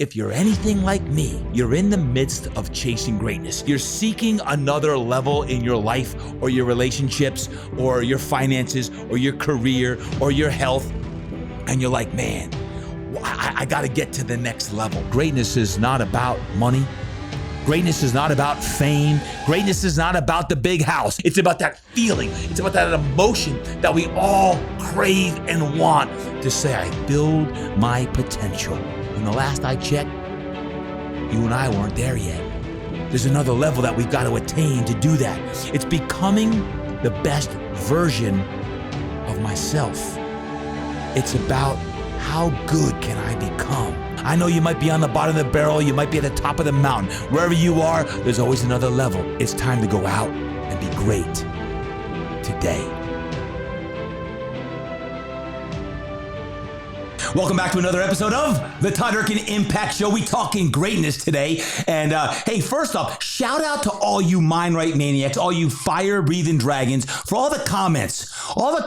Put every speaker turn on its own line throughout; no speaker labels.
If you're anything like me, you're in the midst of chasing greatness. You're seeking another level in your life or your relationships or your finances or your career or your health. And you're like, man, I got to get to the next level. Greatness is not about money. Greatness is not about fame. Greatness is not about the big house. It's about that feeling. It's about that emotion that we all crave and want to say, I build my potential. And the last I checked, you and I weren't there yet. There's another level that we've got to attain to do that. It's becoming the best version of myself. It's about how good can I become? I know you might be on the bottom of the barrel, you might be at the top of the mountain. Wherever you are, there's always another level. It's time to go out and be great today. Welcome back to another episode of the Todd Durkin Impact Show. We talking greatness today. And hey, first off, shout out to all you mind right maniacs, all you fire-breathing dragons, for all the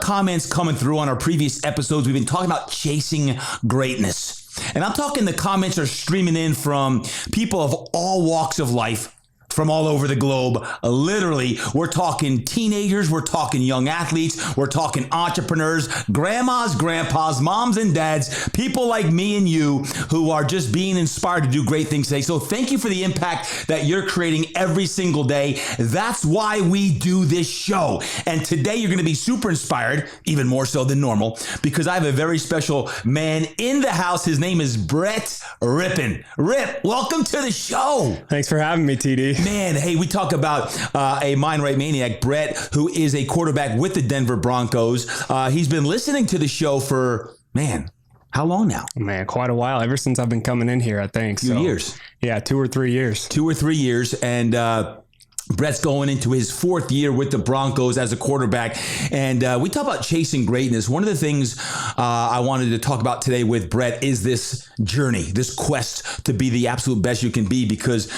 comments coming through on our previous episodes. We've been talking about chasing greatness. And I'm talking the comments are streaming in from people of all walks of life, from all over the globe. Literally, we're talking teenagers, we're talking young athletes, we're talking entrepreneurs, grandmas, grandpas, moms and dads, people like me and you who are just being inspired to do great things today. So thank you for the impact that you're creating every single day. That's why we do this show. And today you're going to be super inspired, even more so than normal, because I have a very special man in the house. His name is Brett Rypien. Rip, welcome to the show.
Thanks for having me, TD.
Man, hey, we talk about a mind right maniac, Brett, who is a quarterback with the Denver Broncos. He's been listening to the show for, man, how long now?
Man, quite a while. Ever since I've been coming in here, I think.
Few years.
Yeah, 2 or 3 years.
2 or 3 years. And Brett's going into his 4th year with the Broncos as a quarterback. And we talk about chasing greatness. One of the things I wanted to talk about today with Brett is this journey, this quest to be the absolute best you can be, because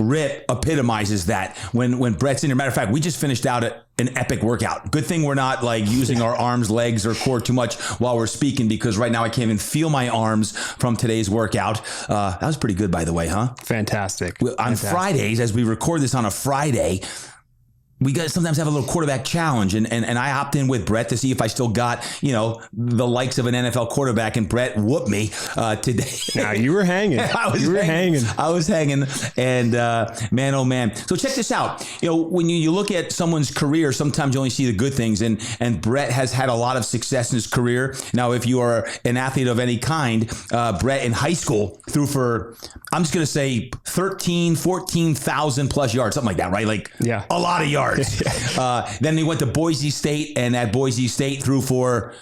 Rip epitomizes that when Brett's in here. Matter of fact, we just finished out an epic workout. Good thing we're not like using our arms, legs, or core too much while we're speaking, because right now I can't even feel my arms from today's workout. That was pretty good, by the way, huh?
Fantastic.
On Fridays, as we record this on a Friday, we got sometimes have a little quarterback challenge, and I hopped in with Brett to see if I still got, the likes of an NFL quarterback, and Brett whooped me today.
Now you were hanging. I was hanging.
And man, oh man. So check this out. When you look at someone's career, sometimes you only see the good things, and Brett has had a lot of success in his career. Now, if you are an athlete of any kind, Brett in high school threw for, I'm just going to say 14,000 plus yards, something like that, right? Like a lot of yards. Then he went to Boise State, and at Boise State threw for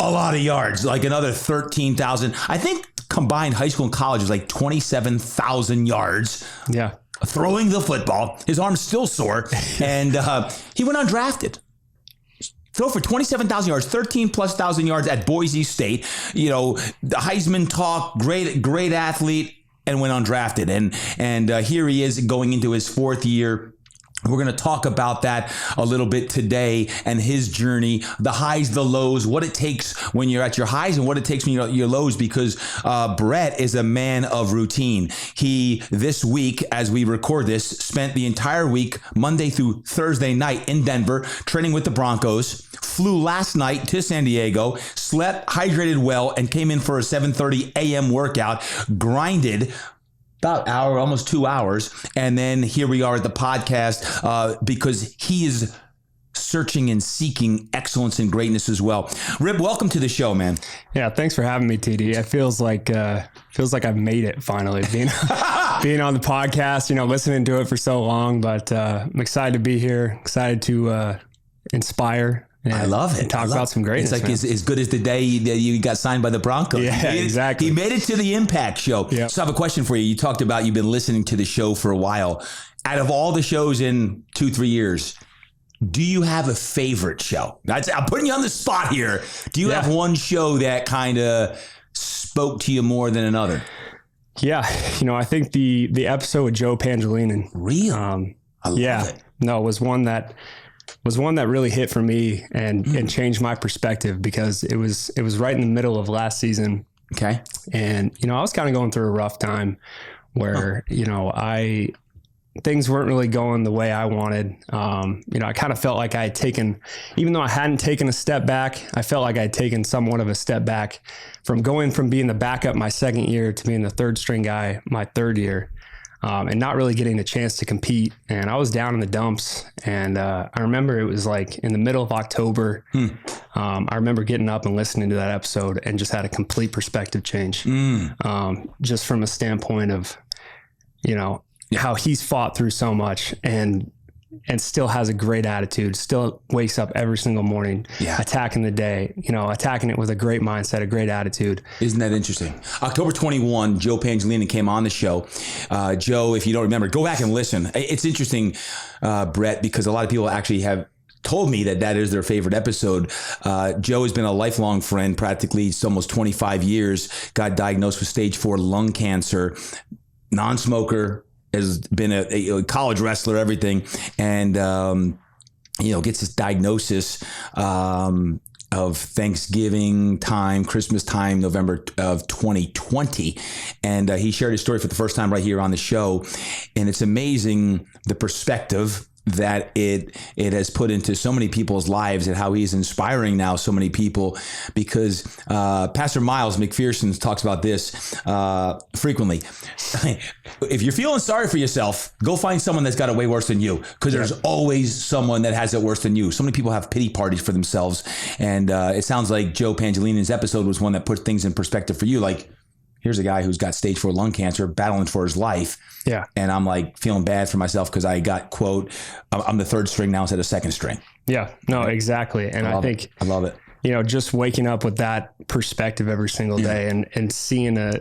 a lot of yards, like another 13,000. I think combined high school and college was like 27,000 yards.
Yeah.
Throwing the football. His arm's still sore. And he went undrafted. Throw for 27,000 yards, 13 plus thousand yards at Boise State. The Heisman talk, great athlete, and went undrafted. And here he is going into his 4th year. We're going to talk about that a little bit today, and his journey, the highs, the lows, what it takes when you're at your highs and what it takes when you're at your lows, because Brett is a man of routine. He, this week, as we record this, spent the entire week, Monday through Thursday night in Denver, training with the Broncos, flew last night to San Diego, slept, hydrated well, and came in for a 7:30 a.m. workout, grinded about hour, almost 2 hours. And then here we are at the podcast because he is searching and seeking excellence and greatness as well. Rip, welcome to the show, man.
Yeah, thanks for having me, TD. It feels like I've made it finally, being on the podcast, listening to it for so long. But I'm excited to be here, excited to inspire.
I love it.
Talk about some greatness.
It's like as good as the day that you got signed by the Broncos.
Yeah, exactly.
He made it to the Impact Show. Yep. So I have a question for you. You talked about you've been listening to the show for a while. Out of all the shows in 2-3 years, do you have a favorite show? I'm putting you on the spot here. Do you have one show that kind of spoke to you more than another?
Yeah. I think the episode with Joe Pangilinan.
Real? I love it.
No, it was one that really hit for me and changed my perspective, because it was right in the middle of last season.
Okay.
And, I was kind of going through a rough time where, things weren't really going the way I wanted. I kind of felt like I had taken, even though I hadn't taken a step back, I felt like I had taken somewhat of a step back from going from being the backup my second year to being the third string guy my third year, and not really getting the chance to compete. And I was down in the dumps. And I remember it was like in the middle of October. I remember getting up and listening to that episode and just had a complete perspective change, just from a standpoint of, how he's fought through so much and still has a great attitude, still wakes up every single morning, attacking the day, attacking it with a great mindset, a great attitude.
Isn't that interesting? October 21, Joe Pangilinan came on the show. Joe, if you don't remember, go back and listen. It's interesting, Brett, because a lot of people actually have told me that is their favorite episode. Joe has been a lifelong friend, practically it's almost 25 years, got diagnosed with stage 4 lung cancer, non-smoker, has been a college wrestler, everything, and gets this diagnosis of Thanksgiving time, Christmas time, November of 2020, and he shared his story for the first time right here on the show, and it's amazing the perspective that it has put into so many people's lives and how he's inspiring now so many people, because Pastor Miles McPherson talks about this frequently. If you're feeling sorry for yourself, go find someone that's got it way worse than you, because there's always someone that has it worse than you. So many people have pity parties for themselves, and it sounds like Joe Pangilinan's episode was one that put things in perspective for you. Like, here's a guy who's got stage 4 lung cancer, battling for his life. Yeah. And I'm like feeling bad for myself because I got, quote, I'm the third string now instead of second string.
Yeah, no, exactly. And I think
I love it.
Just waking up with that perspective every single day and seeing a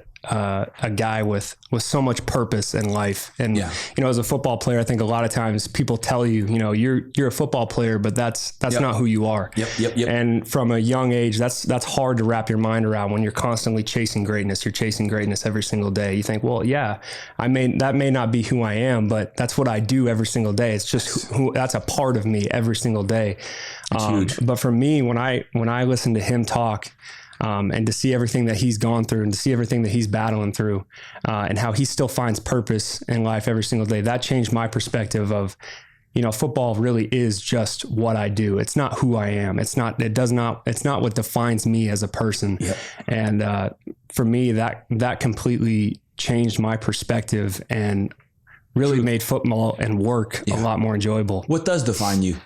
guy with so much purpose in life. And, as a football player, I think a lot of times people tell you, you're a football player, but that's not who you are. Yep. And from a young age, that's hard to wrap your mind around when you're constantly chasing greatness. You're chasing greatness every single day. You think, well, that may not be who I am, but that's what I do every single day. It's just that's a part of me every single day. But for me, when I listen to him talk, and to see everything that he's gone through and to see everything that he's battling through, and how he still finds purpose in life every single day, that changed my perspective of, football really is just what I do. It's not who I am. It's not what defines me as a person. Yep. And, for me, that completely changed my perspective and really made football and work a lot more enjoyable.
What does define you?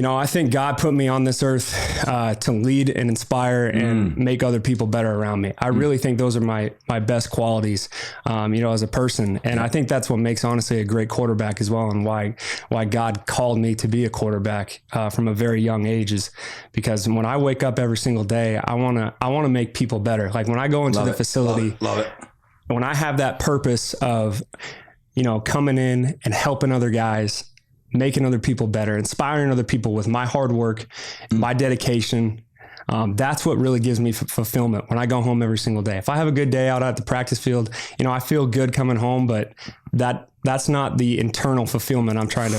I think God put me on this earth to lead and inspire and make other people better around me. I really think those are my best qualities, as a person. And I think that's what makes, honestly, a great quarterback as well, and why God called me to be a quarterback from a very young age, is because when I wake up every single day, I want to make people better. Like when I go into the facility, love it. When I have that purpose of, coming in and helping other guys, making other people better, inspiring other people with my hard work, my dedication. That's what really gives me fulfillment when I go home every single day. If I have a good day out at the practice field, I feel good coming home, but that's not the internal fulfillment I'm trying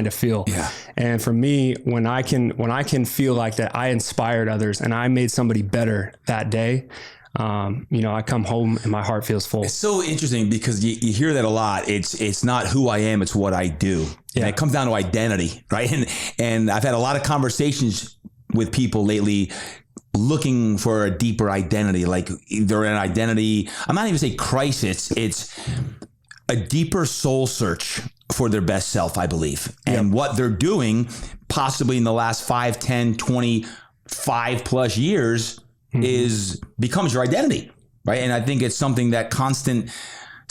to feel. Yeah. And for me, when I can feel like that I inspired others and I made somebody better that day, I come home and my heart feels full.
It's so interesting because you hear that a lot. It's not who I am, it's what I do. Yeah. And it comes down to identity, right? And I've had a lot of conversations with people lately looking for a deeper identity, like either an identity, I'm not even saying crisis, it's a deeper soul search for their best self, I believe. And what they're doing possibly in the last 5, 10, 25 plus years becomes your identity, right? And I think it's something that constant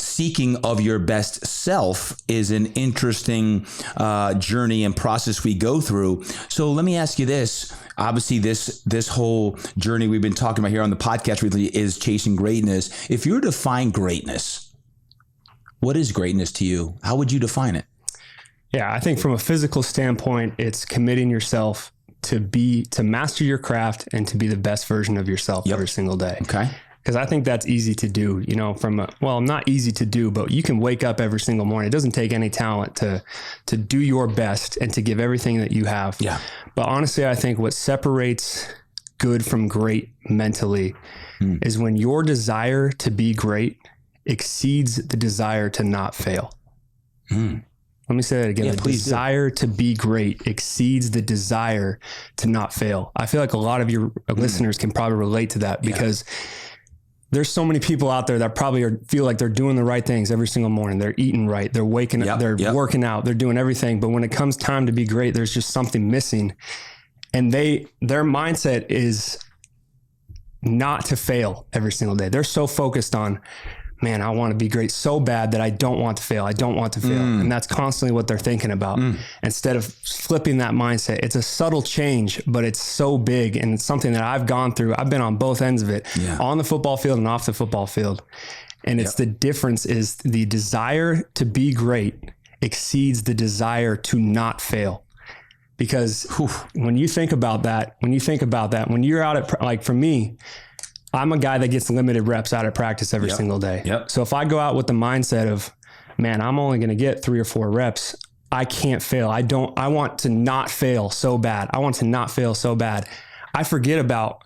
seeking of your best self is an interesting journey and process we go through. So let me ask you this. Obviously, this whole journey we've been talking about here on the podcast really is chasing greatness. If you were to define greatness, what is greatness to you? How would you define it?
Yeah, I think from a physical standpoint, it's committing yourself to master your craft and to be the best version of yourself every single day. Okay. Because I think that's easy to do, not easy to do, but you can wake up every single morning. It doesn't take any talent to do your best and to give everything that you have. Yeah. But honestly, I think what separates good from great mentally is when your desire to be great exceeds the desire to not fail. Let me say that again.
Yeah,
the
please
desire to be great exceeds the desire to not fail. I feel like a lot of your listeners can probably relate to that because there's so many people out there that probably feel like they're doing the right things every single morning. They're eating right. They're waking up. They're working out. They're doing everything. But when it comes time to be great, there's just something missing. And their mindset is not to fail every single day. They're so focused on, man, I want to be great so bad that I don't want to fail. I don't want to fail. And that's constantly what they're thinking about. Instead of flipping that mindset, it's a subtle change, but it's so big. And it's something that I've gone through. I've been on both ends of it, on the football field and off the football field. And it's the difference is the desire to be great exceeds the desire to not fail. Because when you think about that, when you're out at, like for me, I'm a guy that gets limited reps out at practice every single day. So if I go out with the mindset of, man, I'm only going to get 3 or 4 reps, I can't fail. I want to not fail so bad. I forget about,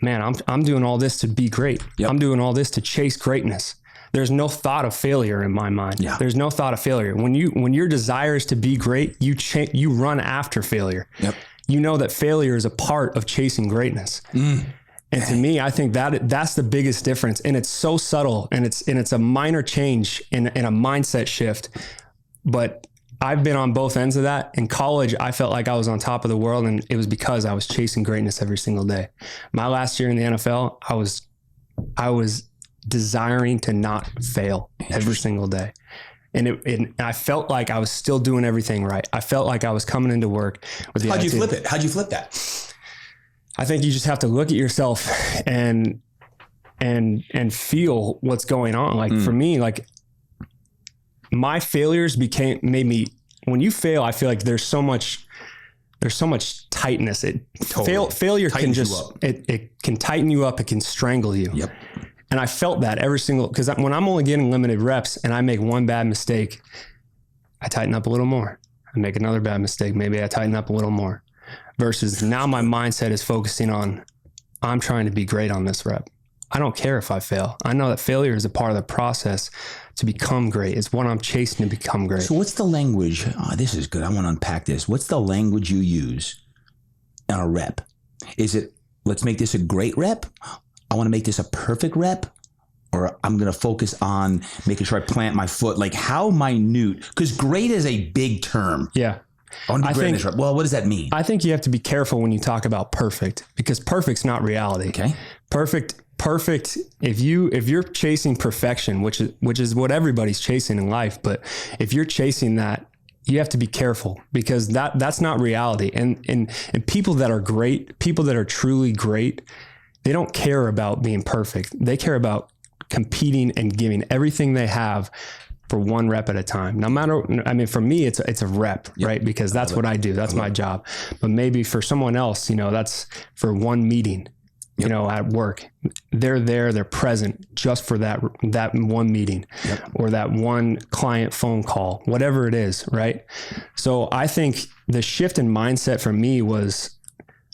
man, I'm doing all this to be great. I'm doing all this to chase greatness. There's no thought of failure in my mind. There's no thought of failure. When your desire is to be great, you run after failure. You know that failure is a part of chasing greatness. And to me, I think that's the biggest difference. And it's so subtle, and it's a minor change in a mindset shift. But I've been on both ends of that. In college, I felt like I was on top of the world, and it was because I was chasing greatness every single day. My last year in the NFL, I was desiring to not fail every single day. And I felt like I was still doing everything right. I felt like I was coming into work with the
How'd you flip it? How'd you flip that?
I think you just have to look at yourself and feel what's going on. Like for me, like my failures made me, when you fail, I feel like there's so much tightness. Failure can it can tighten you up. It can strangle you. And I felt that because when I'm only getting limited reps and I make one bad mistake, I tighten up a little more. I make another bad mistake. Maybe I tighten up a little more. Versus now my mindset is focusing on, I'm trying to be great on this rep. I don't care if I fail. I know that failure is a part of the process to become great. It's what I'm chasing to become great.
So what's the language? Oh, this is good. I want to unpack this. What's the language you use on a rep? Is it, let's make this a great rep? I want to make this a perfect rep, or I'm going to focus on making sure I plant my foot. Like how minute, because great is a big term.
Yeah.
I want to be great in this rep. Well, what does that mean?
I think you have to be careful when you talk about perfect, because perfect's not reality.
Okay.
Perfect. If you're chasing perfection, which is what everybody's chasing in life, but if you're chasing that, you have to be careful, because that's not reality. And people that are great, people that are truly great, they don't care about being perfect. They care about competing and giving everything they have for one rep at a time. No matter, I mean, for me, it's a rep, right? Because that's what I do. That's my job. But maybe for someone else, that's for one meeting, at work. They're there, they're present just for that one meeting or that one client phone call, whatever it is, right? So I think the shift in mindset for me was,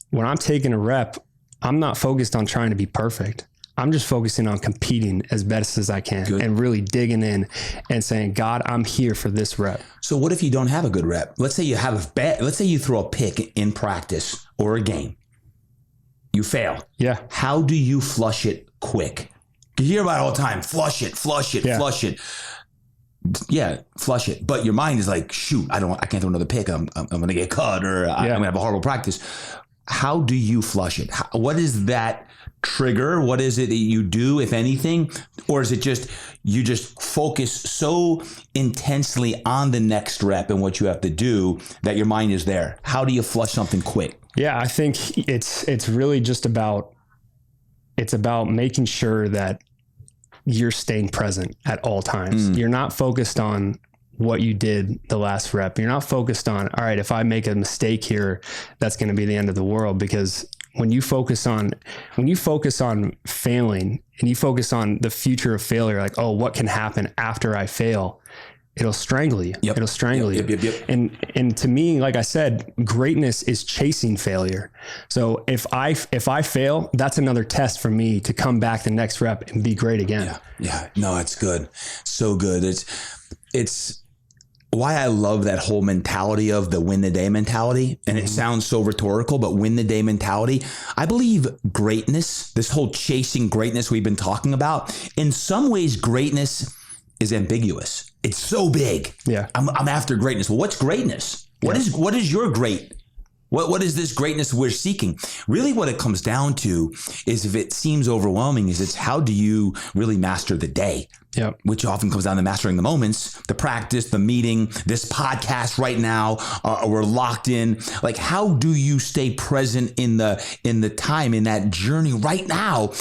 when I'm taking a rep, I'm not focused on trying to be perfect. I'm just focusing on competing as best as I can and really digging in and saying, God, I'm here for this rep.
So what if you don't have a good rep? Let's say you throw a pick in practice or a game. You fail. Yeah. How do you flush it quick? You hear about it all the time. Flush it. Yeah, flush it. But your mind is like, shoot, I can't throw another pick. I'm going to get cut, or I'm going to have a horrible practice. How do you flush it? What is that trigger? What is it that you do, if anything? Or is it just, you just focus so intensely on the next rep and what you have to do that your mind is there? How do you flush something quick?
Yeah, I think it's really just about making sure that you're staying present at all times. You're not focused on what you did the last rep. You're not focused on, all right, if I make a mistake here, that's going to be the end of the world. Because when you focus on failing and you focus on the future of failure, like, oh, what can happen after I fail? it'll strangle you.
Yep.
It'll strangle you.
Yep.
And to me, like I said, greatness is chasing failure. So if I fail, that's another test for me to come back the next rep and be great again.
Yeah. No, it's good. So good. It's why I love that whole mentality of the win the day mentality. And it sounds so rhetorical, but win the day mentality. I believe greatness, this whole chasing greatness we've been talking about, in some ways, greatness is ambiguous. It's so big.
Yeah.
I'm after greatness. Well, what's greatness? What is your great? What is this greatness we're seeking? Really what it comes down to is, if it seems overwhelming, is it's how do you really master the day?
Yeah.
Which often comes down to mastering the moments, the practice, the meeting, this podcast right now, we're locked in. Like, how do you stay present in the time, in that journey right now?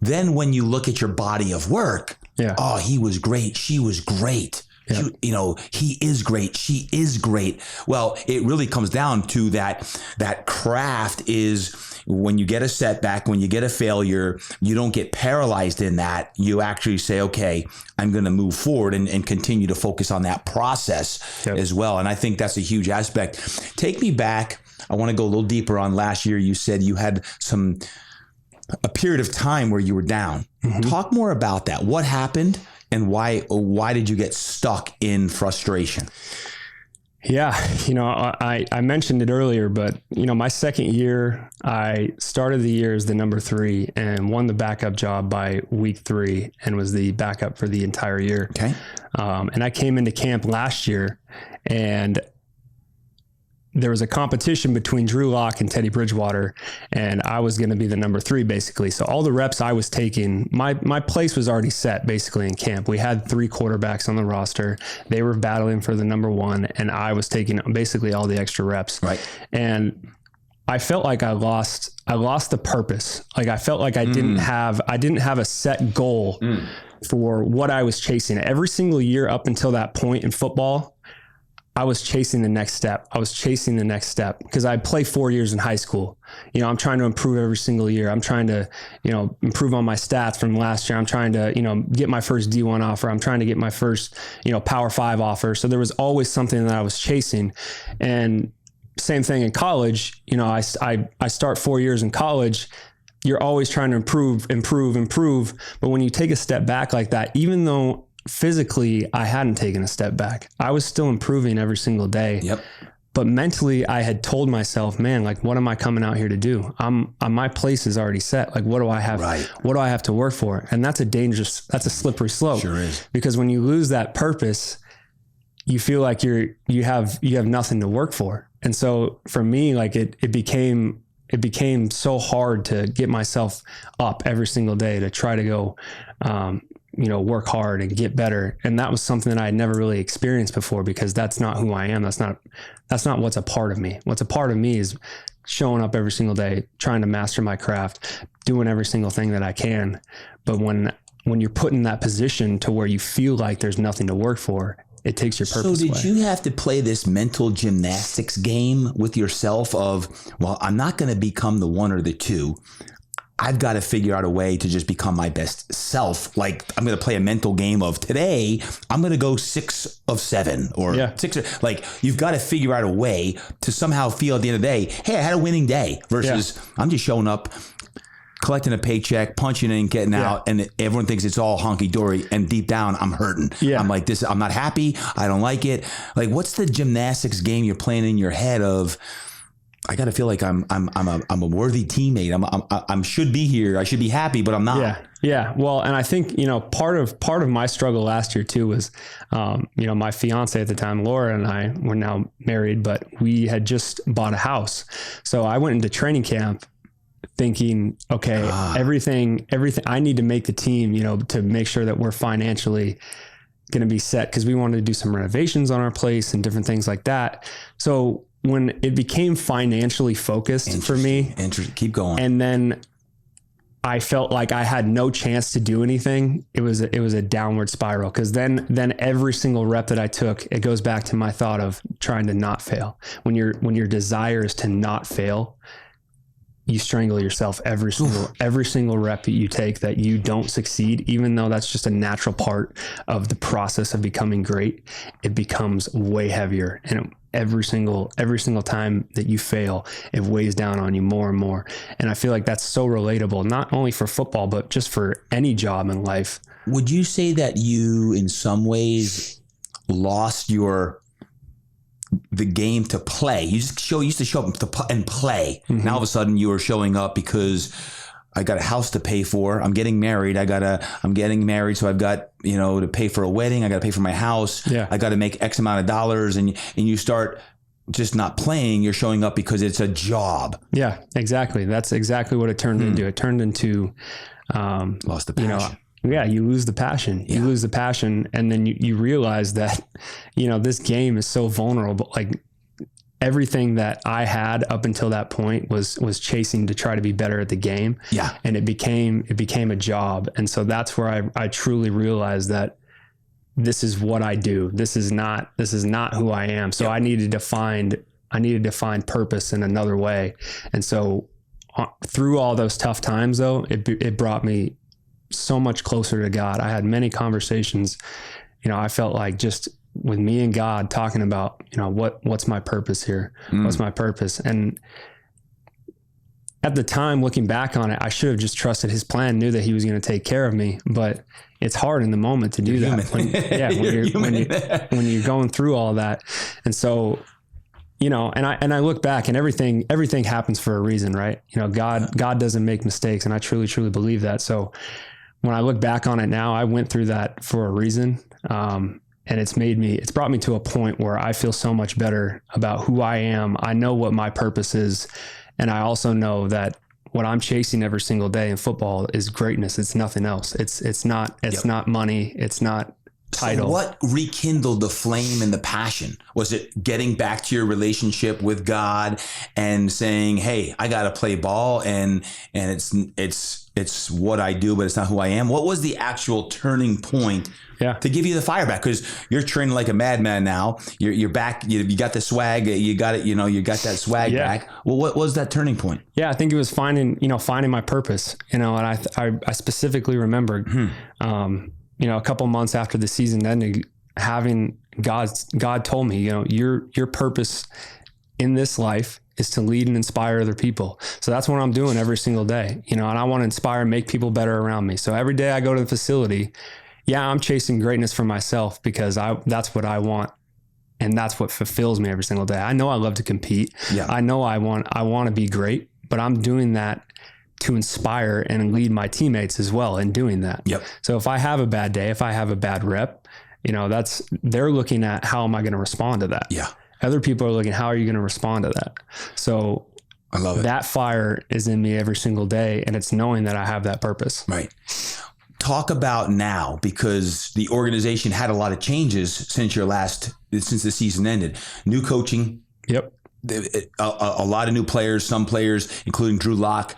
Then when you look at your body of work, oh, he was great. She was great. Yep. He is great. She is great. Well, it really comes down to that craft is when you get a setback, when you get a failure, you don't get paralyzed in that. You actually say, okay, I'm going to move forward and continue to focus on that process as well. And I think that's a huge aspect. Take me back. I want to go a little deeper on last year. You said you had a period of time where you were down. Talk more about that. What happened? And why did you get stuck in frustration?
Yeah. I mentioned it earlier, but my second year, I started the year as the number 3 and won the backup job by week 3 and was the backup for the entire year.
Okay.
And I came into camp last year, and there was a competition between Drew Lock and Teddy Bridgewater, and I was going to be the number 3 basically. So all the reps I was taking, my place was already set basically in camp. We had 3 quarterbacks on the roster. They were battling for the number 1, and I was taking basically all the extra reps.
Right.
And I felt like I lost the purpose. Like I felt like I didn't have a set goal for what I was chasing. Every single year up until that point in football, I was chasing the next step. Because I played 4 years in high school. I'm trying to improve every single year. I'm trying to, improve on my stats from last year. I'm trying to, get my first D1 offer. I'm trying to get my first, Power 5 offer. So there was always something that I was chasing. And same thing in college. I start 4 years in college. You're always trying to improve. But when you take a step back like that, even though physically I hadn't taken a step back, I was still improving every single day.
Yep.
But mentally I had told myself, man, like, what am I coming out here to do? My place is already set. Like, what do I have?
Right.
What do I have to work for? And that's a slippery slope.
Sure is. Because
when you lose that purpose, you feel like you have nothing to work for. And so for me, like it became so hard to get myself up every single day to try to go, work hard and get better. And that was something that I had never really experienced before, because that's not who I am. That's not what's a part of me. What's a part of me is showing up every single day, trying to master my craft, doing every single thing that I can. But when you're put in that position to where you feel like there's nothing to work for, it takes your purpose
away.
So
did you have to play this mental gymnastics game with yourself of, well, I'm not going to become the 1 or the 2. I've got to figure out a way to just become my best self. Like, I'm going to play a mental game of today, I'm going to go 6 of 7 or 6. Like, you've got to figure out a way to somehow feel at the end of the day, hey, I had a winning day, versus I'm just showing up, collecting a paycheck, punching in, getting out, and everyone thinks it's all honky-dory, and deep down I'm hurting. I'm like, I'm not happy. I don't like it. Like, what's the gymnastics game you're playing in your head of, I got to feel like I'm a worthy teammate. I should be here. I should be happy, but I'm not.
Yeah. Well, and I think, part of my struggle last year too was, my fiance at the time, Laura, and I were now married, but we had just bought a house. So I went into training camp thinking, okay, everything I need to make the team, to make sure that we're financially going to be set, because we wanted to do some renovations on our place and different things like that. So when it became financially focused for me,
keep going.
And then I felt like I had no chance to do anything. It was a downward spiral, because then every single rep that I took, it goes back to my thought of trying to not fail. When your desire is to not fail, you strangle yourself every single rep that you take that you don't succeed, even though that's just a natural part of the process of becoming great. It becomes way heavier, and every single time that you fail, it weighs down on you more and more. And I feel like that's so relatable, not only for football, but just for any job in life.
Would you say that you, in some ways, lost the game to play? You used to show up and play. Mm-hmm. Now all of a sudden you are showing up because I got a house to pay for. I'm getting married. I'm getting married. So I've got, to pay for a wedding. I got to pay for my house.
Yeah.
I got to make X amount of dollars. And you start just not playing. You're showing up because it's a job.
Yeah, exactly. That's exactly what it turned into. It turned into,
lost the passion.
You lose the passion.
Yeah.
You lose the passion. And then you realize that, this game is so vulnerable. Like everything that I had up until that point was chasing to try to be better at the game.
Yeah.
And it became a job. And so that's where I truly realized that this is what I do. This is not who I am. So I needed to find purpose in another way. And so through all those tough times though, it brought me so much closer to God. I had many conversations, I felt like just with me and God talking about, what's my purpose here? What's my purpose? And at the time, looking back on it, I should have just trusted his plan, knew that he was going to take care of me, but it's hard in the moment to do that. When you're going through all that. And so, and I look back and everything happens for a reason, right? God doesn't make mistakes. And I truly, truly believe that. So when I look back on it now, I went through that for a reason. And it's brought me to a point where I feel so much better about who I am. I know what my purpose is. And I also know that what I'm chasing every single day in football is greatness. It's nothing else. It's not money. It's not title.
So what rekindled the flame and the passion? Was it getting back to your relationship with God and saying, hey, I got to play ball and it's what I do, but it's not who I am? What was the actual turning point to give you the fire back? Because you're training like a madman now. You're back. You got the swag. You got it. You got that swag back. Well, what was that turning point?
Yeah, I think it was finding my purpose. And I specifically remember, a couple months after the season ended, having God told me, your purpose in this life is to lead and inspire other people. So that's what I'm doing every single day, and I want to inspire and make people better around me. So every day I go to the facility, I'm chasing greatness for myself because that's what I want. And that's what fulfills me every single day. I know I love to compete. Yeah. I know I want to be great, but I'm doing that to inspire and lead my teammates as well in doing that.
Yep.
So if I have a bad day, if I have a bad rep, they're looking at how am I going to respond to that?
Yeah.
Other people are looking, how are you going to respond to that? So
I love it.
That fire is in me every single day, and it's knowing that I have that purpose.
Right. Talk about now, because the organization had a lot of changes since the season ended. New coaching.
Yep.
A lot of new players, some players, including Drew Lock,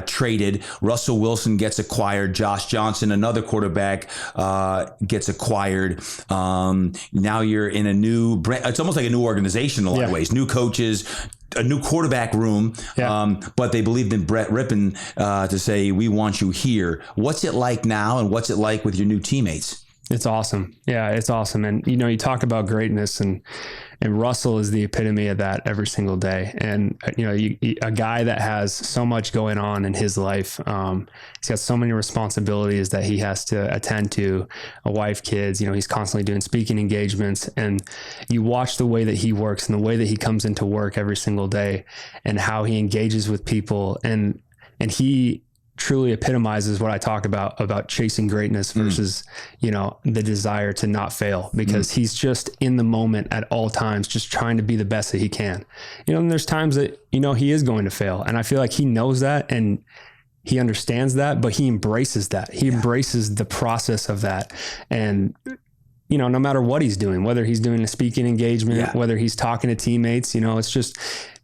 traded. Russell Wilson gets acquired. Josh Johnson, another quarterback, gets acquired. Now you're in it's almost like a new organization in a lot of ways. New coaches, a new quarterback room, but they believed in Brett Rypien to say, we want you here. What's it like now, and what's it like with your new teammates?
It's awesome. Yeah, it's awesome. And, you talk about greatness, and Russell is the epitome of that every single day. And, a guy that has so much going on in his life. He's got so many responsibilities that he has to attend to, a wife, kids, he's constantly doing speaking engagements, and you watch the way that he works and the way that he comes into work every single day and how he engages with people. And he truly epitomizes what I talk about chasing greatness versus, the desire to not fail, because he's just in the moment at all times, just trying to be the best that he can. And there's times that, he is going to fail. And I feel like he knows that and he understands that, but he embraces that. He embraces the process of that. And, no matter what he's doing, whether he's doing a speaking engagement, whether he's talking to teammates, it's just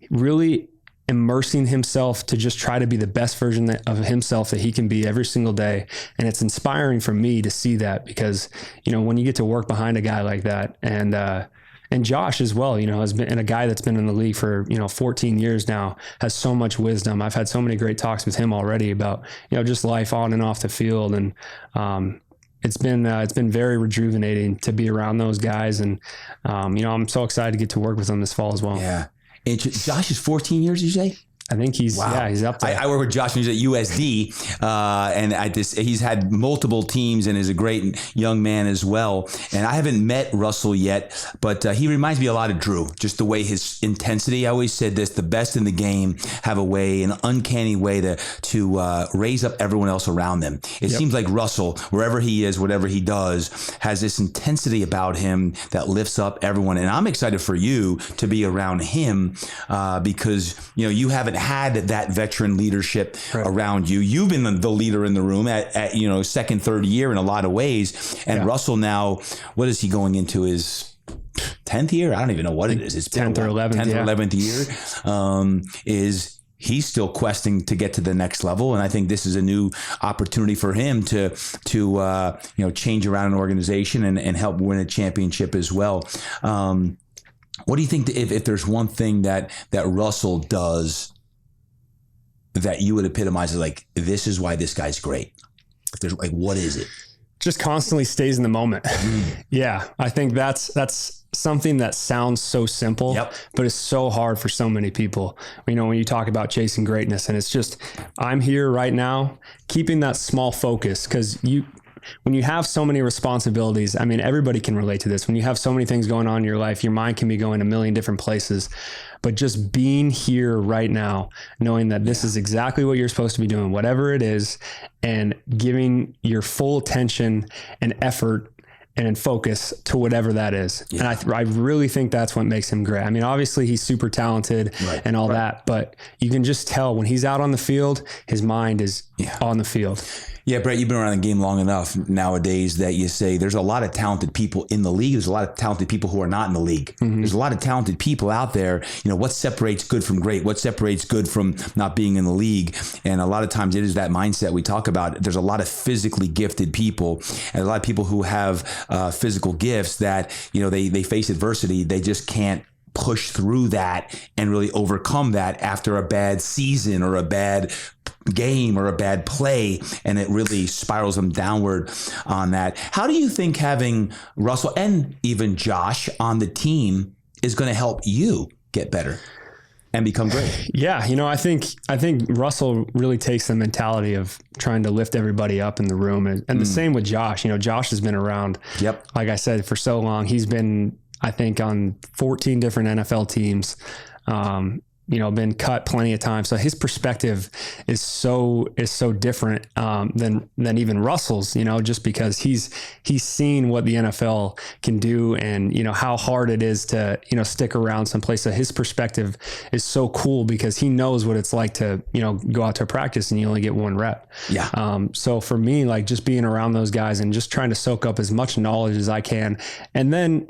really immersing himself to just try to be the best version of himself that he can be every single day. And it's inspiring for me to see that, because, when you get to work behind a guy like that and And Josh as well, has been, and a guy that's been in the league for, 14 years now, has so much wisdom. I've had so many great talks with him already about, just life on and off the field. And, it's been very rejuvenating to be around those guys. And, I'm so excited to get to work with them this fall as well.
Yeah. And Josh is 14 years, you say?
I think he's up there.
I work with Josh when he's at USD, and he's had multiple teams and is a great young man as well. And I haven't met Russell yet, but he reminds me a lot of Drew. Just the way his intensity. I always said this: the best in the game have a way, an uncanny way to raise up everyone else around them. It seems like Russell, wherever he is, whatever he does, has this intensity about him that lifts up everyone. And I'm excited for you to be around him because you haven't had that veteran leadership around you. You've been the leader in the room at second, third year in a lot of ways. And Russell now, what is he going into his 10th year? I don't even know what it is. It's
10th or 11th.
10th or 11th year. He's still questing to get to the next level. And I think this is a new opportunity for him to change around an organization and help win a championship as well. What do you think if there's one thing that Russell does that you would epitomize as like, this is why this guy's great? If there's what is it?
Just constantly stays in the moment. Yeah. I think that's something that sounds so simple, but it's so hard for so many people. When you talk about chasing greatness, and it's just, I'm here right now, keeping that small focus, because when you have so many responsibilities, I mean, everybody can relate to this. When you have so many things going on in your life, your mind can be going a million different places. But just being here right now, knowing that this is exactly what you're supposed to be doing, whatever it is, and giving your full attention and effort and focus to whatever that is. Yeah. And I really think that's what makes him great. I mean, obviously he's super talented and all that, but you can just tell when he's out on the field, his mind is on the field.
Yeah, Brett, you've been around the game long enough nowadays that you say there's a lot of talented people in the league. There's a lot of talented people who are not in the league. Mm-hmm. There's a lot of talented people out there. What separates good from great? What separates good from not being in the league? And a lot of times it is that mindset we talk about. There's a lot of physically gifted people and a lot of people who have physical gifts that, they face adversity. They just can't push through that and really overcome that after a bad season or a bad game or a bad play, and it really spirals them downward on that. How do you think having Russell and even Josh on the team is going to help you get better and become great?
Yeah, I think Russell really takes the mentality of trying to lift everybody up in the room, and the same with Josh. Josh has been around, like I said, for so long. He's been, I think, on 14 different NFL teams. Been cut plenty of times. So his perspective is so different than even Russell's, just because he's seen what the NFL can do and, how hard it is to, stick around someplace. So his perspective is so cool because he knows what it's like to, go out to practice and you only get one rep. Yeah. So for me, like just being around those guys and just trying to soak up as much knowledge as I can. And then,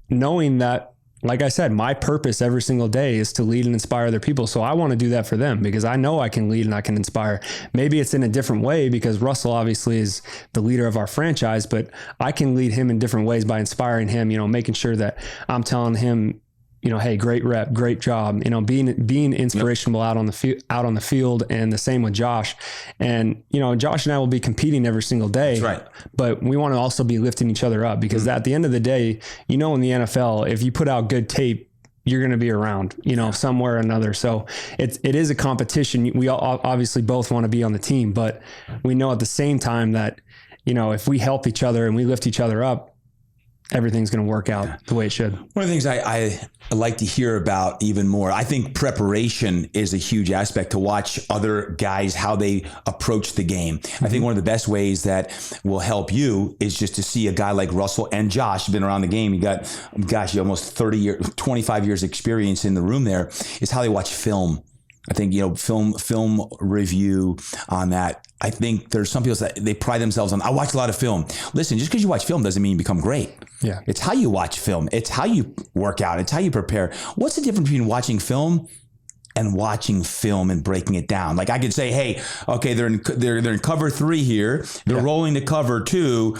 knowing that, like I said, my purpose every single day is to lead and inspire other people. So I want to do that for them because I know I can lead and I can inspire. Maybe it's in a different way because Russell obviously is the leader of our franchise, but I can lead him in different ways by inspiring him, making sure that I'm telling him, hey, great rep, great job, being inspirational out on the field, and the same with Josh. And, Josh and I will be competing every single day,
that's right.
But we want to also be lifting each other up because at the end of the day, in the NFL, if you put out good tape, you're going to be around, somewhere or another. So it is a competition. We all obviously both want to be on the team, but we know at the same time that, if we help each other and we lift each other up, everything's going to work out the way it should.
One of the things I like to hear about even more, I think preparation is a huge aspect to watch other guys, how they approach the game. Mm-hmm. I think one of the best ways that will help you is just to see a guy like Russell and Josh, been around the game. You got, you almost 25 years experience in the room there, is how they watch film. I think, film review on that. I think there's some people that they pride themselves on, I watch a lot of film. Listen, just because you watch film doesn't mean you become great.
Yeah.
It's how you watch film. It's how you work out. It's how you prepare. What's the difference between watching film and watching film and breaking it down? Like I could say, hey, okay, they're in cover 3 here. They're rolling to cover 2.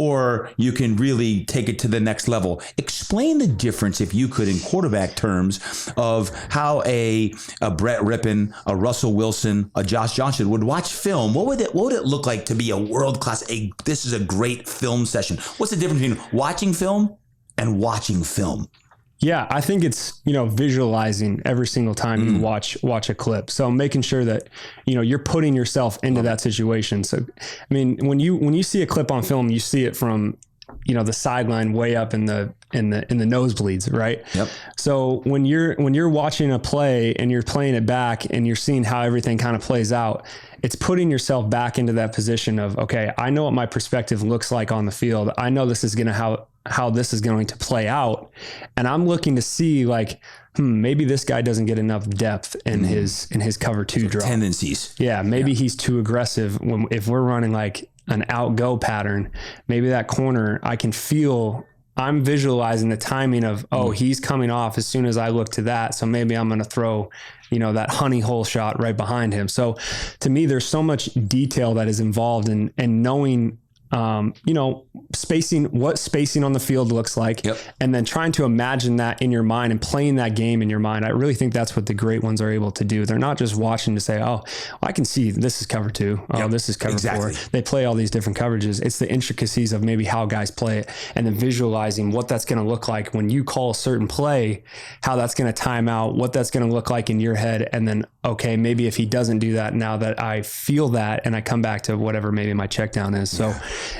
or you can really take it to the next level. Explain the difference, if you could, in quarterback terms, of how a Brett Rypien, a Russell Wilson, a Josh Johnson would watch film. What would it look like to be a world-class, this is a great film session? What's the difference between watching film and watching film?
Yeah, I think it's, visualizing every single time you watch a clip. So making sure that, you're putting yourself into that situation. So, I mean, when you see a clip on film, you see it from, the sideline way up in the nosebleeds, right?
Yep.
So when you're watching a play and you're playing it back and you're seeing how everything kind of plays out, it's putting yourself back into that position of, okay, I know what my perspective looks like on the field. I know this is going to how this is going to play out. And I'm looking to see maybe this guy doesn't get enough depth in his cover 2 draw.
Tendencies.
Yeah. Maybe he's too aggressive if we're running like an out-go pattern. Maybe that corner, I'm visualizing the timing of, he's coming off as soon as I look to that. So maybe I'm going to throw, that honey hole shot right behind him. So to me, there's so much detail that is involved in knowing, what spacing on the field looks like, and then trying to imagine that in your mind and playing that game in your mind. I really think that's what the great ones are able to do. They're not just watching to say, I can see this is cover 2. This is cover 4. They play all these different coverages. It's the intricacies of maybe how guys play it, and then visualizing what that's going to look like when you call a certain play, how that's going to time out, what that's going to look like in your head. And then, okay, maybe if he doesn't do that, now that I feel that and I come back to whatever maybe my check down is. So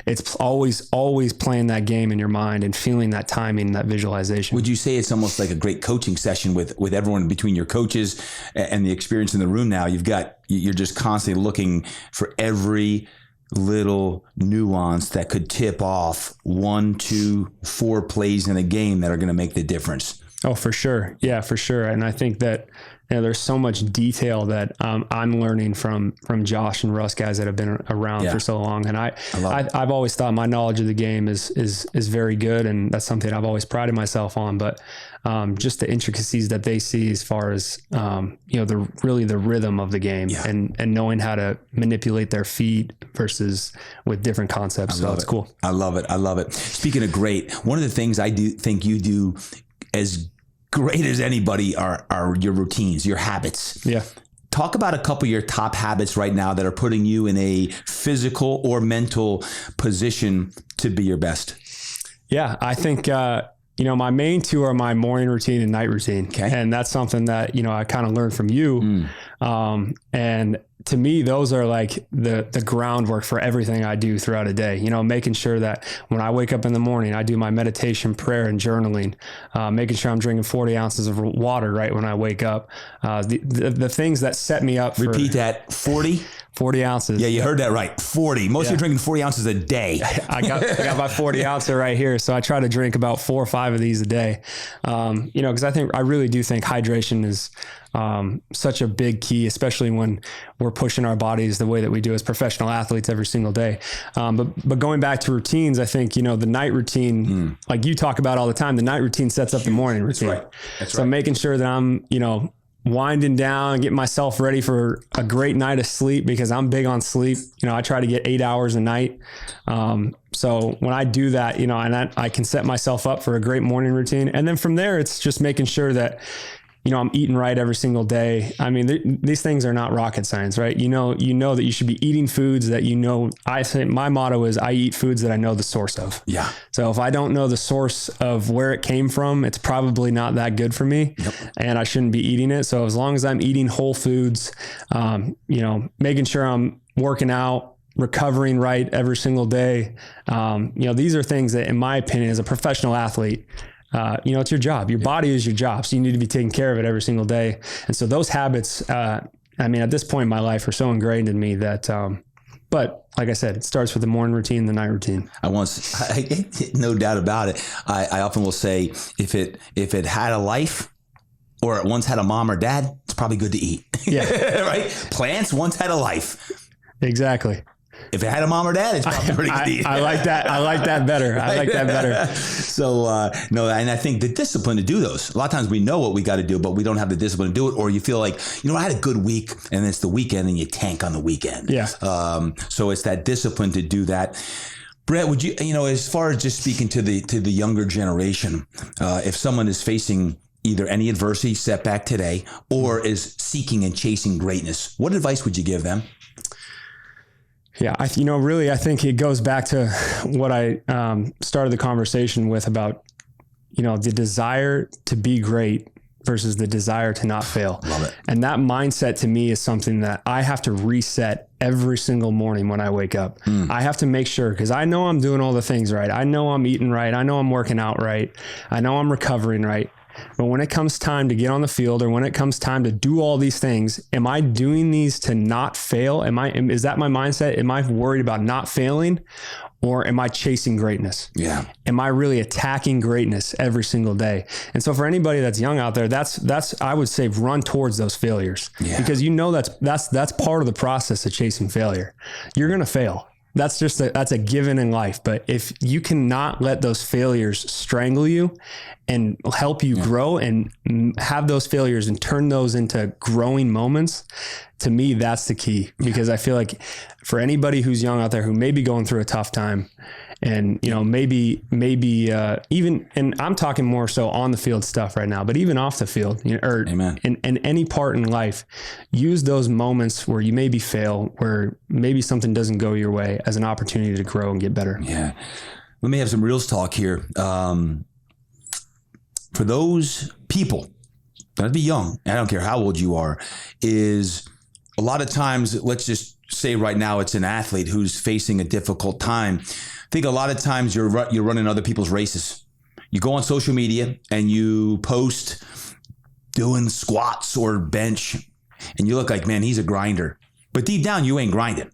it's always playing that game in your mind and feeling that timing, that visualization.
Would you say it's almost like a great coaching session with everyone between your coaches and the experience in the room now? You're just constantly looking for every little nuance that could tip off 1, 2, 4 plays in a game that are going to make the difference.
Oh, for sure. Yeah, for sure. And I think that there's so much detail that I'm learning from Josh and Russ, guys that have been around for so long. And I've always thought my knowledge of the game is very good, and that's something I've always prided myself on. But just the intricacies that they see as far as the rhythm of the game and knowing how to manipulate their feet versus with different concepts. So it's cool.
I love it. Speaking of great, one of the things I do think you do as great as anybody are your routines, your habits.
Yeah.
Talk about a couple of your top habits right now that are putting you in a physical or mental position to be your best.
Yeah, I think, my main 2 are my morning routine and night routine.
Okay.
And that's something that, I kind of learned from you. And to me, those are like the groundwork for everything I do throughout a day, making sure that when I wake up in the morning, I do my meditation, prayer, and journaling, making sure I'm drinking 40 ounces of water right when I wake up. The things that set me up for...
Repeat that, 40 ounces. Yeah, you heard that right. 40. Most of you are drinking 40 ounces a day.
I got my 40 ouncer right here. So I try to drink about 4 or 5 of these a day. Because I really do think hydration is such a big key, especially when we're pushing our bodies the way that we do as professional athletes every single day. But going back to routines, I think, the night routine, like you talk about all the time, the night routine sets up the morning routine.
That's right.
So making sure that I'm, winding down, getting myself ready for a great night of sleep, because I'm big on sleep. I try to get 8 hours a night. So when I do that, and I can set myself up for a great morning routine. And then from there, it's just making sure that, I'm eating right every single day. I mean, these things are not rocket science, right? You know that you should be eating foods that I think my motto is I eat foods that I know the source of.
Yeah.
So if I don't know the source of where it came from, it's probably not that good for me, and I shouldn't be eating it. So as long as I'm eating whole foods, making sure I'm working out, recovering right every single day. These are things that, in my opinion, as a professional athlete, it's your job. Your body is your job. So you need to be taking care of it every single day. And so those habits, at this point in my life, are so ingrained in me that, but like I said, it starts with the morning routine, the night routine.
No doubt about it. I often will say, if it had a life, or it once had a mom or dad, it's probably good to eat. Yeah. Right? Plants once had a life.
Exactly.
If it had a mom or dad, it's probably pretty good to eat.
I like that. I like that better. I like that better.
So, no, and I think the discipline to do those, a lot of times we know what we got to do, but we don't have the discipline to do it. Or you feel like, I had a good week, and it's the weekend and you tank on the weekend.
Yeah.
So it's that discipline to do that. Brett, would you, as far as just speaking to the younger generation, if someone is facing either any adversity, setback today, or is seeking and chasing greatness, what advice would you give them?
Yeah, really, I think it goes back to what I started the conversation with about, the desire to be great versus the desire to not fail.
Love it.
And that mindset to me is something that I have to reset every single morning when I wake up. I have to make sure, because I know I'm doing all the things right. I know I'm eating right. I know I'm working out right. I know I'm recovering right. But when it comes time to get on the field, or when it comes time to do all these things, am I doing these to not fail? Is that my mindset? Am I worried about not failing, or am I chasing greatness?
Yeah.
Am I really attacking greatness every single day? And so for anybody that's young out there, that's I would say run towards those failures, because that's part of the process of chasing failure. You're going to fail. That's a given in life. But if you cannot let those failures strangle you and help you grow and have those failures and turn those into growing moments, to me, that's the key. Because I feel like for anybody who's young out there who may be going through a tough time, and, maybe even, and I'm talking more so on the field stuff right now, but even off the field, or in any part in life, use those moments where you maybe fail, where maybe something doesn't go your way, as an opportunity to grow and get better.
Yeah. Let me have some real talk here. For those people, gotta be young, I don't care how old you are, is a lot of times, let's just say right now it's an athlete who's facing a difficult time. I think a lot of times you're running other people's races. You go on social media and you post doing squats or bench, and you look like, man, he's a grinder. But deep down, you ain't grinding.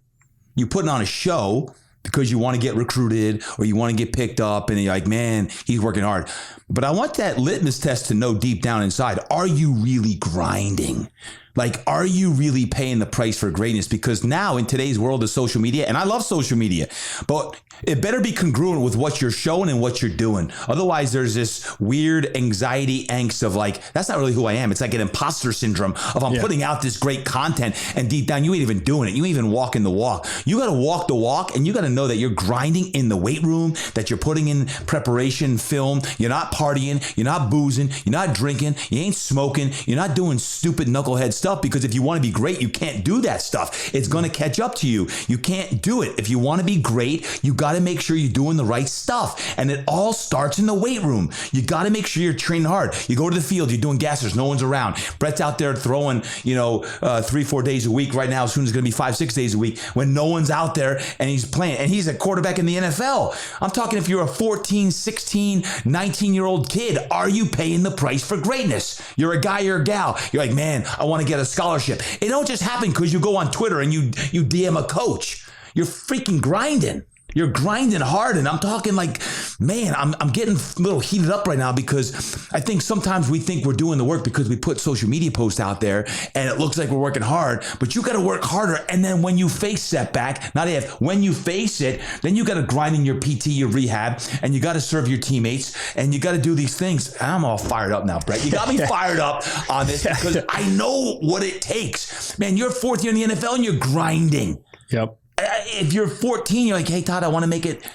You're putting on a show because you want to get recruited or you want to get picked up, and you're like, man, he's working hard. But I want that litmus test to know deep down inside, are you really grinding? Like, are you really paying the price for greatness? Because now in today's world of social media, and I love social media, but it better be congruent with what you're showing and what you're doing. Otherwise, there's this weird anxiety, angst of like, that's not really who I am. It's like an imposter syndrome of I'm putting out this great content, and deep down, you ain't even doing it. You ain't even walking the walk. You got to walk the walk, and you got to know that you're grinding in the weight room, that you're putting in preparation film. You're not partying. You're not boozing. You're not drinking. You ain't smoking. You're not doing stupid knucklehead stuff, because if you want to be great, you can't do that stuff. It's going to catch up to you. You can't do it. If you want to be great, you got to make sure you're doing the right stuff. And it all starts in the weight room. You got to make sure you're training hard. You go to the field, you're doing gassers, no one's around. Brett's out there throwing, 3-4 days a week right now. Soon it's going to be 5-6 days a week when no one's out there and he's playing. And he's a quarterback in the NFL. I'm talking if you're a 14, 16, 19-year-old kid, are you paying the price for greatness? You're a guy or a gal. You're like, man, I want to get a scholarship. It don't just happen because you go on Twitter and you DM a coach. You're freaking grinding. You're grinding hard. And I'm talking like, man, I'm getting a little heated up right now, because I think sometimes we think we're doing the work because we put social media posts out there and it looks like we're working hard, but you got to work harder. And then when you face setback, when you face it, then you got to grind in your PT, your rehab, and you got to serve your teammates, and you got to do these things. I'm all fired up now, Brett. You got me fired up on this because I know what it takes. Man, you're fourth year in the NFL and you're grinding.
Yep.
If you're 14, you're like, hey, Todd, I want to make it.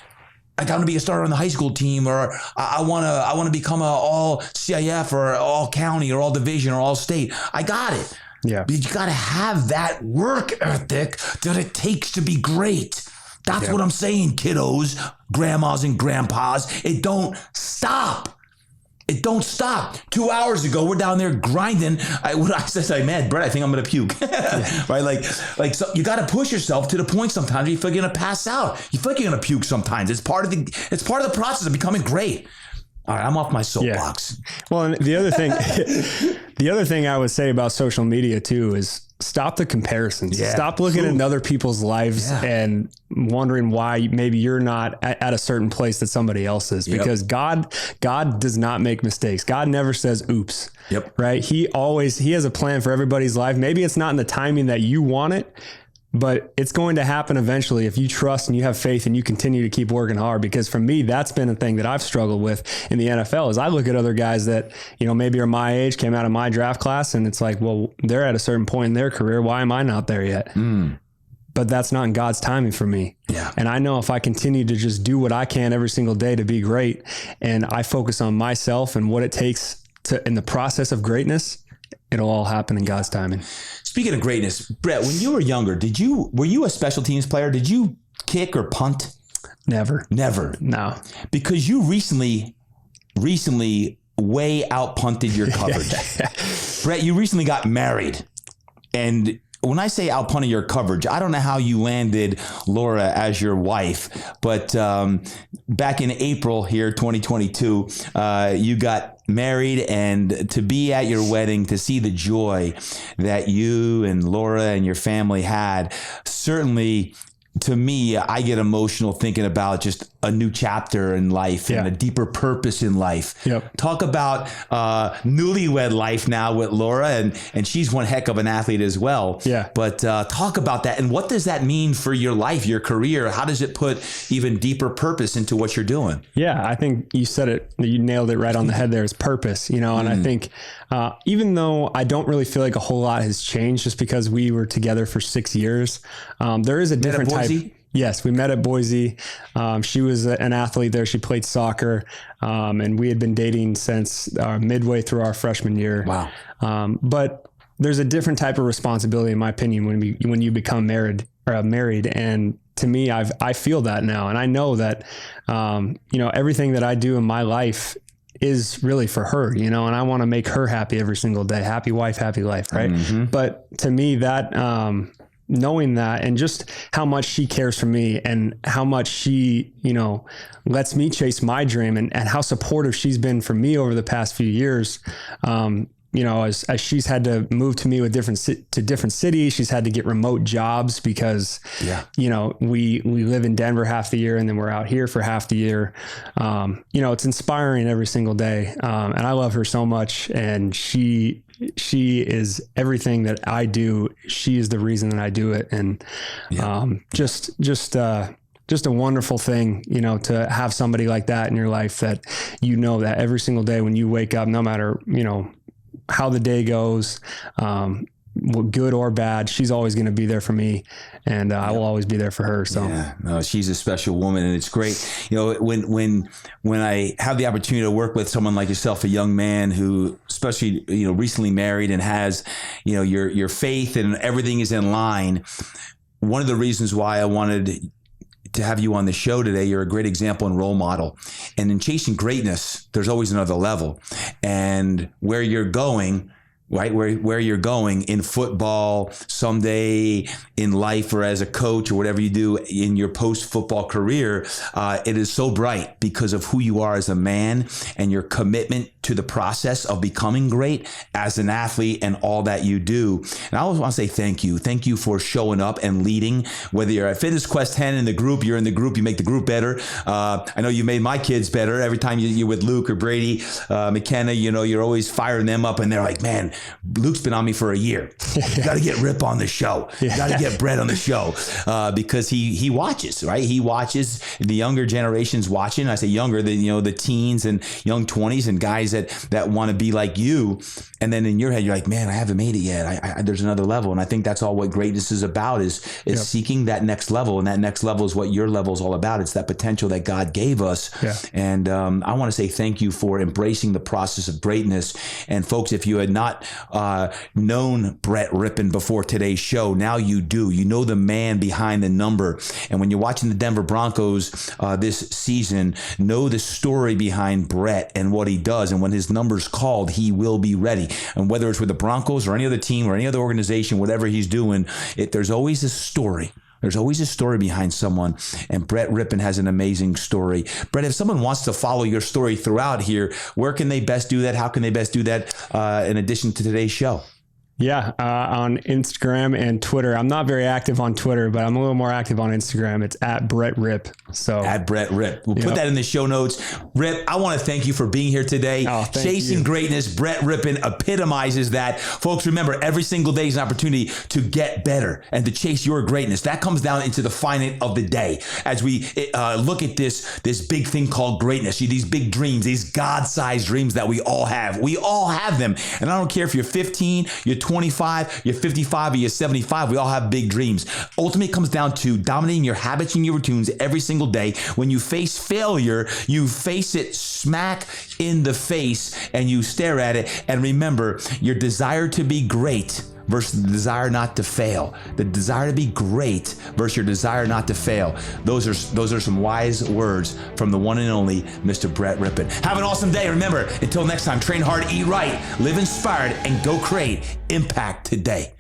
I got to be a starter on the high school team, or I want to become a all CIF or all county or all division or all state. I got it.
Yeah.
But you got to have that work ethic that it takes to be great. That's what I'm saying, kiddos, grandmas and grandpas. It don't stop. It don't stop. 2 hours ago, we're down there grinding. I said, man, Brett, I think I'm going to puke. Right? Like so you got to push yourself to the point sometimes where you feel like you're going to pass out. You feel like you're going to puke sometimes. It's part of the process of becoming great. All right, I'm off my soapbox.
Yeah. Well, and the other thing I would say about social media too is stop the comparisons. Yeah. Stop looking at other people's lives and wondering why maybe you're not at a certain place that somebody else is, because God does not make mistakes. God never says oops. Yep. Right? He has a plan for everybody's life. Maybe it's not in the timing that you want it, but it's going to happen eventually if you trust and you have faith and you continue to keep working hard. Because for me, that's been a thing that I've struggled with in the NFL is I look at other guys that, maybe are my age, came out of my draft class, and it's like, well, they're at a certain point in their career. Why am I not there yet? but that's not in God's timing for me.
Yeah.
And I know if I continue to just do what I can every single day to be great, and I focus on myself and what it takes to, in the process of greatness, it'll all happen in God's timing.
Speaking of greatness, Brett, when you were younger, were you a special teams player? Did you kick or punt?
Never. No.
Because you recently way out punted your coverage. Brett, you recently got married. And when I say out punted your coverage, I don't know how you landed Laura as your wife, but back in April here, 2022, you got married, and to be at your wedding, to see the joy that you and Laura and your family had, certainly, to me, I get emotional thinking about just a new chapter in life and a deeper purpose in life.
Yep.
Talk about newlywed life now with Laura, and she's one heck of an athlete as well.
Yeah.
But talk about that, and what does that mean for your life, your career? How does it put even deeper purpose into what you're doing?
Yeah, I think you said it. You nailed it right on the head there. Is purpose, and I think even though I don't really feel like a whole lot has changed just because we were together for 6 years, there is a different type. Yes, we met at Boise. She was an athlete there. She played soccer, and we had been dating since midway through our freshman year.
Wow.
But there's a different type of responsibility, in my opinion, when you become married. And to me, I feel that now, and I know that everything that I do in my life is really for her, and I want to make her happy every single day. Happy wife, happy life, right? Mm-hmm. But to me, that knowing that, and just how much she cares for me, and how much she, lets me chase my dream, and how supportive she's been for me over the past few years. As she's had to move to me with different cities, she's had to get remote jobs because, we live in Denver half the year, and then we're out here for half the year. It's inspiring every single day. And I love her so much, and she is everything that I do. She is the reason that I do it. And, just a wonderful thing, to have somebody like that in your life, that, that every single day when you wake up, no matter, how the day goes, good or bad, she's always going to be there for me, and I will always be there for her. So
no, she's a special woman, and it's great. When I have the opportunity to work with someone like yourself, a young man who, especially, recently married and has, your faith and everything is in line. One of the reasons why I wanted to have you on the show today, you're a great example and role model. And in chasing greatness, there's always another level. And where you're going, right, where you're going in football, someday in life, or as a coach, or whatever you do in your post-football career, it is so bright because of who you are as a man and your commitment to the process of becoming great as an athlete and all that you do. And I always want to say thank you. Thank you for showing up and leading. Whether you're at Fitness Quest 10 in the group, you're in the group, you make the group better. I know you made my kids better. Every time you're with Luke or Brady, McKenna, you're always firing them up, and they're like, man, Luke's been on me for a year. You got to get Rip on the show. You got to get Brett on the show, because he watches, right? He watches, the younger generation's watching. I say younger, the teens and young 20s and guys that want to be like you. And then in your head, you're like, man, I haven't made it yet. There's another level. And I think that's all what greatness is about, is seeking that next level. And that next level is what your level is all about. It's that potential that God gave us. Yeah. And I want to say thank you for embracing the process of greatness. And folks, if you had not known Brett Rypien before today's show, now you do. You know the man behind the number. And when you're watching the Denver Broncos this season, know the story behind Brett and what he does. And when his number's called, he will be ready. And whether it's with the Broncos or any other team or any other organization, whatever he's doing, there's always a story. There's always a story behind someone, and Brett Rypien has an amazing story. Brett, if someone wants to follow your story throughout here, where can they best do that? How can they best do that in addition to today's show?
Yeah, on Instagram and Twitter. I'm not very active on Twitter, but I'm a little more active on Instagram. It's at Brett Ryp. So
at Brett Ryp. We'll put that in the show notes. Rip, I want to thank you for being here today. Chasing greatness, Brett Rypien epitomizes that. Folks, remember, every single day is an opportunity to get better and to chase your greatness. That comes down into the finite of the day. As we look at this big thing called greatness, these big dreams, these God-sized dreams that we all have. We all have them. And I don't care if you're 15, you're 25, you're 55, or you're 75. We all have big dreams. Ultimately, it comes down to dominating your habits and your routines every single day. When you face failure, you face it smack in the face and you stare at it. And remember, your desire to be great versus the desire not to fail. The desire to be great versus your desire not to fail. Those are some wise words from the one and only Mr. Brett Rypien. Have an awesome day. Remember, until next time, train hard, eat right, live inspired, and go create impact today.